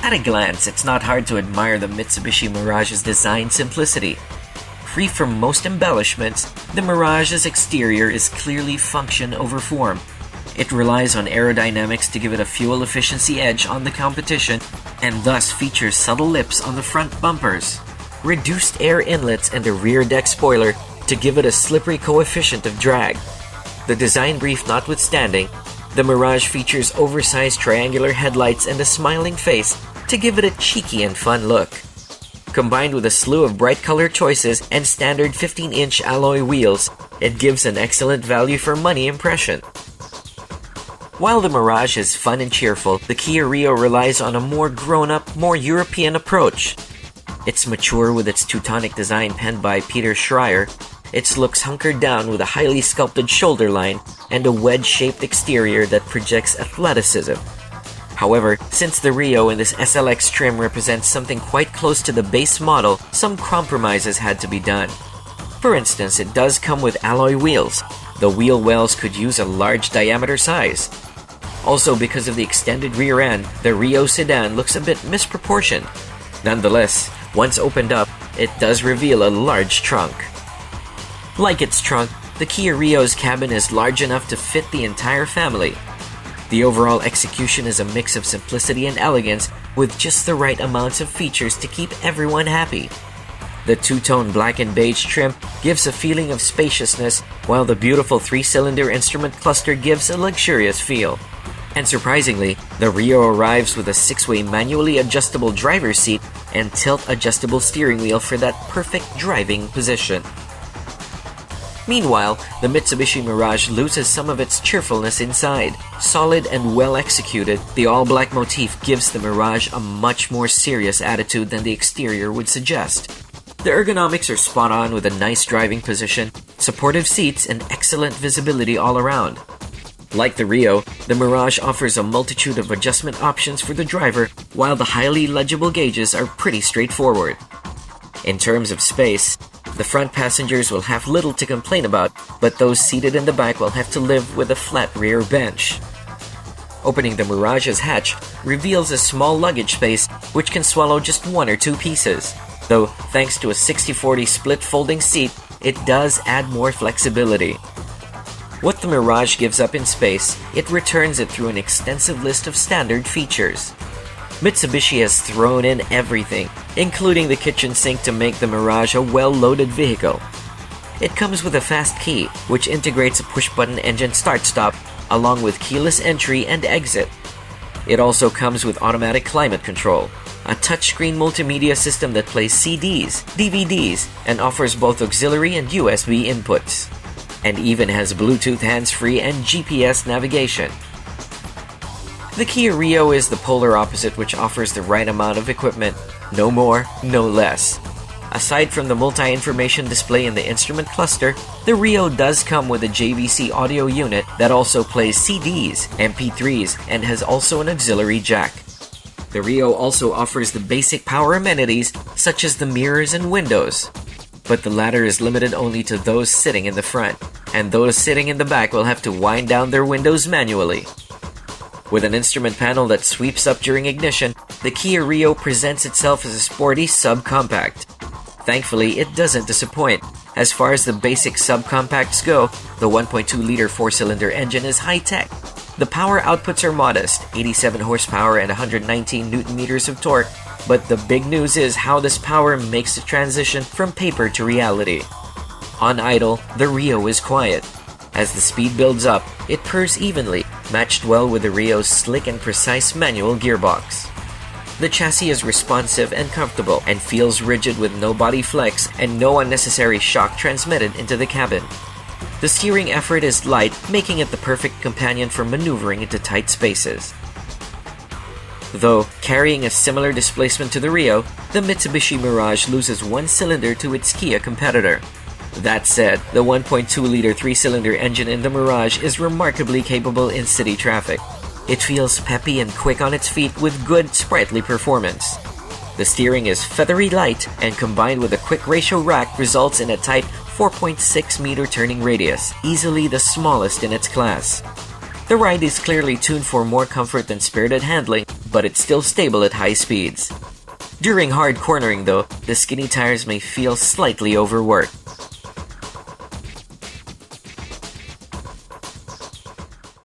At a glance, it's not hard to admire the Mitsubishi Mirage's design simplicity. Free from most embellishments, the Mirage's exterior is clearly function over form. It relies on aerodynamics to give it a fuel efficiency edge on the competition, and thus features subtle lips on the front bumpers, reduced air inlets, and a rear deck spoiler to give it a slippery coefficient of drag. The design brief notwithstanding, the Mirage features oversized triangular headlights and a smiling face to give it a cheeky and fun look. Combined with a slew of bright color choices and standard 15-inch alloy wheels, it gives an excellent value for money impression. While the Mirage is fun and cheerful, the Kia Rio relies on a more grown-up, more European approach. It's mature with its Teutonic design penned by Peter Schreier. Its looks hunkered down with a highly sculpted shoulder line and a wedge-shaped exterior that projects athleticism. However, since the Rio in this SLX trim represents something quite close to the base model, some compromises had to be done. For instance, it does come with alloy wheels. The wheel wells could use a large diameter size. Also, because of the extended rear end, the Rio sedan looks a bit misproportioned. Nonetheless, once opened up, it does reveal a large trunk. Like its trunk, the Kia Rio's cabin is large enough to fit the entire family. The overall execution is a mix of simplicity and elegance with just the right amounts of features to keep everyone happy. The two-tone black and beige trim gives a feeling of spaciousness, while the beautiful 3-cylinder instrument cluster gives a luxurious feel. And surprisingly, the Rio arrives with a 6-way manually adjustable driver's seat and tilt-adjustable steering wheel for that perfect driving position. Meanwhile, the Mitsubishi Mirage loses some of its cheerfulness inside. Solid and well executed, the all-black motif gives the Mirage a much more serious attitude than the exterior would suggest. The ergonomics are spot on with a nice driving position, supportive seats, and excellent visibility all around. Like the Rio, the Mirage offers a multitude of adjustment options for the driver, while the highly legible gauges are pretty straightforward. In terms of space, the front passengers will have little to complain about, but those seated in the back will have to live with a flat rear bench. Opening the Mirage's hatch reveals a small luggage space which can swallow just 1 or 2 pieces. Though, thanks to a 60-40 split folding seat, it does add more flexibility. What the Mirage gives up in space, it returns it through an extensive list of standard features. Mitsubishi has thrown in everything, including the kitchen sink to make the Mirage a well-loaded vehicle. It comes with a fast key, which integrates a push-button engine start-stop, along with keyless entry and exit. It also comes with automatic climate control, a touchscreen multimedia system that plays CDs, DVDs, and offers both auxiliary and USB inputs, and even has Bluetooth hands-free and GPS navigation. The Kia Rio is the polar opposite, which offers the right amount of equipment, no more, no less. Aside from the multi-information display in the instrument cluster, the Rio does come with a JVC audio unit that also plays CDs, MP3s, and has also an auxiliary jack. The Rio also offers the basic power amenities such as the mirrors and windows, but the latter is limited only to those sitting in the front, and those sitting in the back will have to wind down their windows manually. With an instrument panel that sweeps up during ignition, the Kia Rio presents itself as a sporty subcompact. Thankfully, it doesn't disappoint. As far as the basic subcompacts go, the 1.2-liter 4-cylinder engine is high-tech. The power outputs are modest, 87 horsepower and 119 newton-meters of torque, but the big news is how this power makes the transition from paper to reality. On idle, the Rio is quiet. As the speed builds up, it purrs evenly, matched well with the Rio's slick and precise manual gearbox. The chassis is responsive and comfortable and feels rigid with no body flex and no unnecessary shock transmitted into the cabin. The steering effort is light, making it the perfect companion for maneuvering into tight spaces. Though carrying a similar displacement to the Rio, the Mitsubishi Mirage loses 1 cylinder to its Kia competitor. That said, the 1.2-liter 3-cylinder engine in the Mirage is remarkably capable in city traffic. It feels peppy and quick on its feet with good, sprightly performance. The steering is feathery light, and combined with a quick ratio rack results in a tight 4.6-meter turning radius, easily the smallest in its class. The ride is clearly tuned for more comfort than spirited handling, but it's still stable at high speeds. During hard cornering though, the skinny tires may feel slightly overworked.